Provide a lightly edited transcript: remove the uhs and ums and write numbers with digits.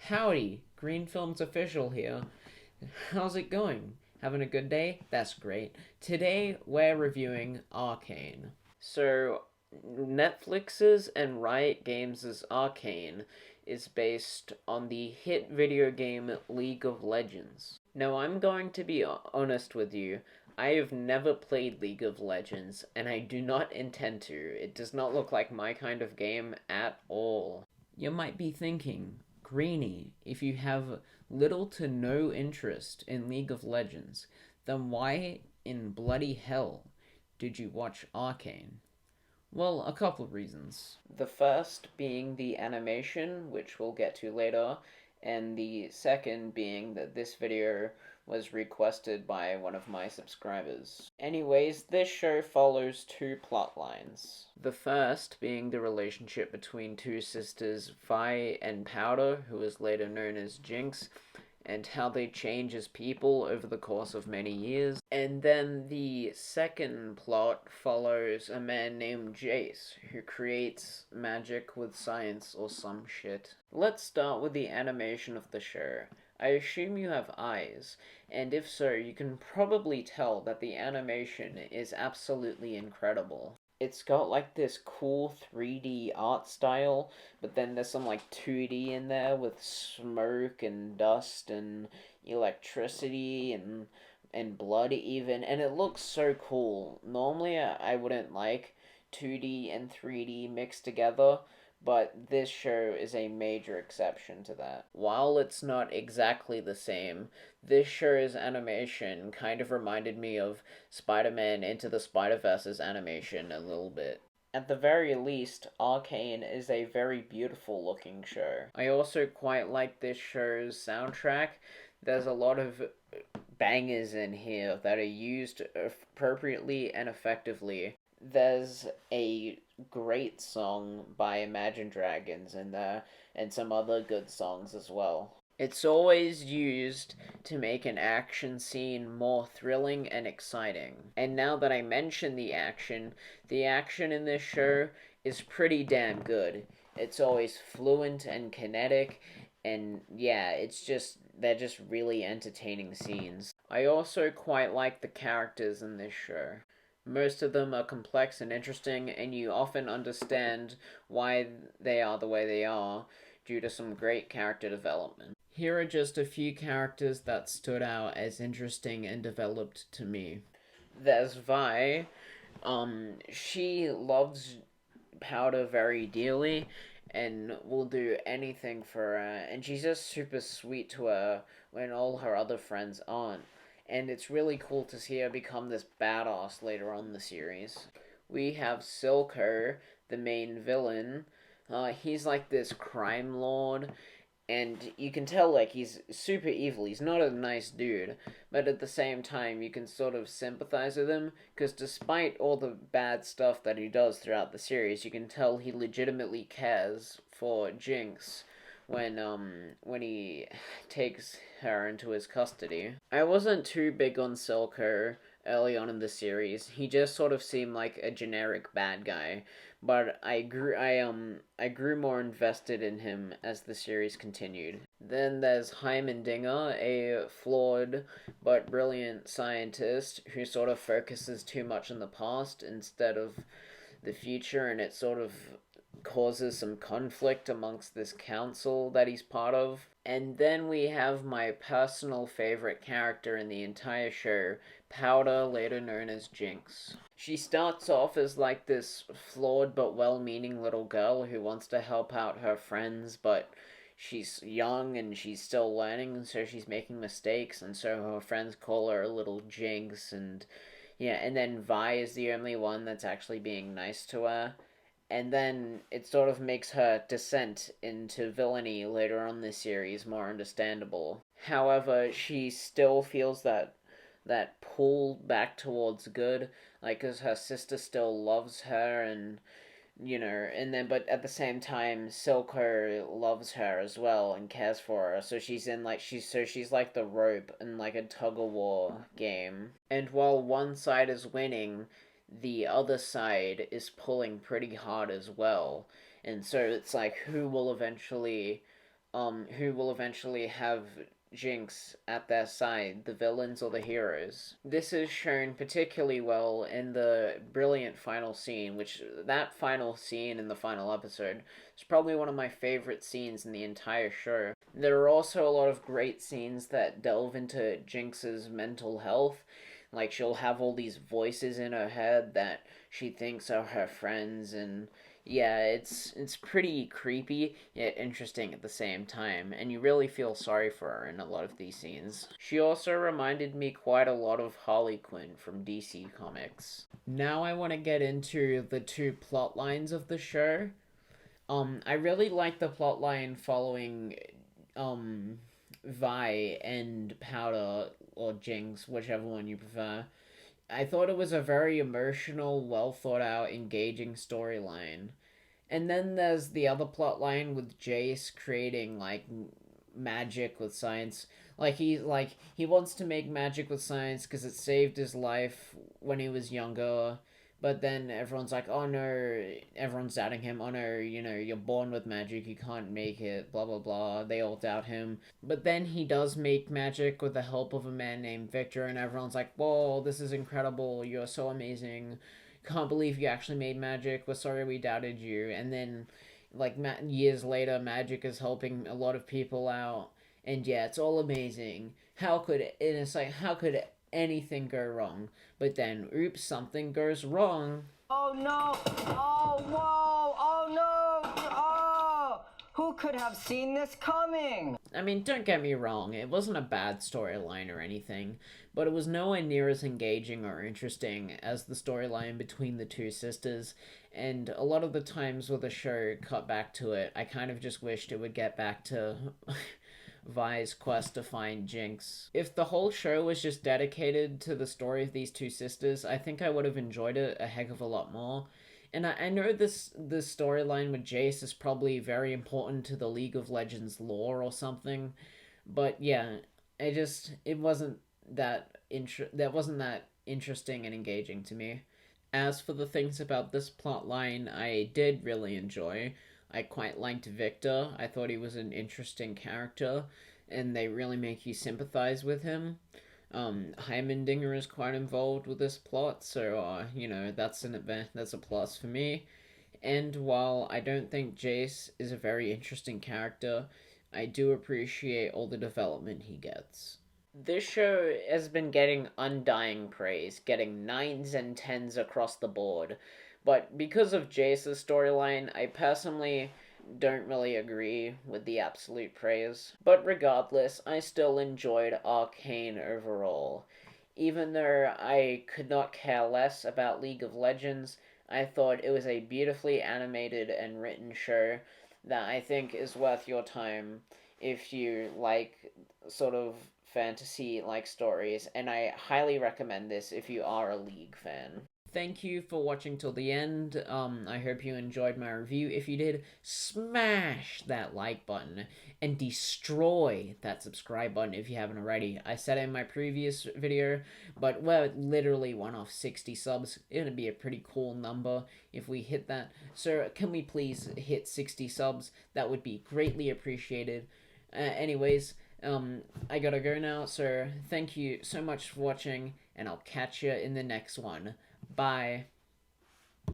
Howdy, Green Films Official here. How's it going? Having a good day? That's great. Today we're reviewing Arcane. So, Netflix's and Riot Games' Arcane is based on the hit video game League of Legends. Now, I'm going to be honest with you. I have never played League of Legends, and I do not intend to. It does not look like my kind of game at all. You might be thinking, Greenie, if you have little to no interest in League of Legends, then why in bloody hell did you watch Arcane? Well, a couple of reasons. The first being the animation, which we'll get to later, and the second being that this video was requested by one of my subscribers. Anyways, this show follows two plot lines. The first being the relationship between two sisters, Vi and Powder, who is later known as Jinx, and how they change as people over the course of many years. And then the second plot follows a man named Jace, who creates magic with science or some shit. Let's start with the animation of the show. I assume you have eyes, and if so, you can probably tell that the animation is absolutely incredible. It's got like this cool 3D art style, but then there's some like 2D in there with smoke and dust and electricity and blood even, and it looks so cool. Normally I wouldn't like 2D and 3D mixed together, but this show is a major exception to that. While it's not exactly the same, this show's animation kind of reminded me of Spider-Man Into the Spider-Verse's animation a little bit. At the very least, Arcane is a very beautiful looking show. I also quite like this show's soundtrack. There's a lot of bangers in here that are used appropriately and effectively. There's a great song by Imagine Dragons in there, and some other good songs as well. It's always used to make an action scene more thrilling and exciting. And now that I mention the action in this show is pretty damn good. It's always fluent and kinetic, and yeah, they're just really entertaining scenes. I also quite like the characters in this show. Most of them are complex and interesting, and you often understand why they are the way they are due to some great character development. Here are just a few characters that stood out as interesting and developed to me. There's Vi. She loves Powder very dearly and will do anything for her, and she's just super sweet to her when all her other friends aren't. And it's really cool to see her become this badass later on in the series. We have Silco, the main villain. He's like this crime lord, and you can tell like he's super evil. He's not a nice dude, but at the same time you can sort of sympathize with him, because despite all the bad stuff that he does throughout the series, you can tell he legitimately cares for Jinx when he takes her into his custody. I wasn't too big on Silco early on in the series. He just sort of seemed like a generic bad guy, but I grew more invested in him as the series continued. Then there's Heimendinger, a flawed but brilliant scientist who sort of focuses too much on the past instead of the future, and it sort of causes some conflict amongst this council that he's part of. And then we have my personal favorite character in the entire show, Powder, later known as Jinx. She starts off as like this flawed but well-meaning little girl who wants to help out her friends, but she's young and she's still learning, and so she's making mistakes, and so her friends call her a little Jinx, and yeah, and then Vi is the only one that's actually being nice to her. And then it sort of makes her descent into villainy later on in the series more understandable. However, she still feels that pull back towards good, like, because her sister still loves her, and and then, but at the same time, Silco loves her as well and cares for her, so she's like the rope in like a tug-of-war game. And while one side is winning, the other side is pulling pretty hard as well. And so it's like, who will eventually who will eventually have Jinx at their side, the villains or the heroes. This is shown particularly well in the brilliant final scene, which that final scene in the final episode is probably one of my favorite scenes in the entire show. There are also a lot of great scenes that delve into Jinx's mental health. Like, she'll have all these voices in her head that she thinks are her friends, and yeah, it's pretty creepy yet interesting at the same time, and you really feel sorry for her in a lot of these scenes. She also reminded me quite a lot of Harley Quinn from DC Comics. Now I want to get into the two plot lines of the show. I really like the plot line following Vi and Powder, or Jinx, whichever one you prefer. I thought it was a very emotional, well thought out, engaging storyline. And then there's the other plot line with Jace creating like magic with science. He wants to make magic with science because it saved his life when he was younger. But then everyone's like, oh no, everyone's doubting him. Oh no, you're born with magic, you can't make it, blah blah blah. They all doubt him. But then he does make magic with the help of a man named Victor, and everyone's like, whoa, this is incredible, you're so amazing. Can't believe you actually made magic, we're sorry we doubted you. And then, like, years later, magic is helping a lot of people out. And yeah, it's all amazing. How could anything go wrong? But then, oops, something goes wrong. Oh no! Oh whoa! Oh no! Oh! Who could have seen this coming? I mean, don't get me wrong, it wasn't a bad storyline or anything, but it was nowhere near as engaging or interesting as the storyline between the two sisters, and a lot of the times where the show cut back to it, I kind of just wished it would get back to Vi's quest to find Jinx. If the whole show was just dedicated to the story of these two sisters, I think I would have enjoyed it a heck of a lot more. And I know this storyline with Jace is probably very important to the League of Legends lore or something, but yeah, it wasn't that wasn't that interesting and engaging to me. As for the things about this plot line I did really enjoy, I quite liked Victor. I thought he was an interesting character, and they really make you sympathize with him. Heimendinger is quite involved with this plot, so that's that's a plus for me. And while I don't think Jace is a very interesting character, I do appreciate all the development he gets. This show has been getting undying praise, getting 9s and 10s across the board. But because of Jace's storyline, I personally don't really agree with the absolute praise. But regardless, I still enjoyed Arcane overall. Even though I could not care less about League of Legends, I thought it was a beautifully animated and written show that I think is worth your time if you like sort of fantasy-like stories, and I highly recommend this if you are a League fan. Thank you for watching till the end. I hope you enjoyed my review. If you did, smash that like button and destroy that subscribe button if you haven't already. I said it in my previous video, but we're literally one off 60 subs. It'd be a pretty cool number if we hit that. So can we please hit 60 subs? That would be greatly appreciated. Anyways, I gotta go now, so thank you so much for watching, and I'll catch you in the next one. Bye.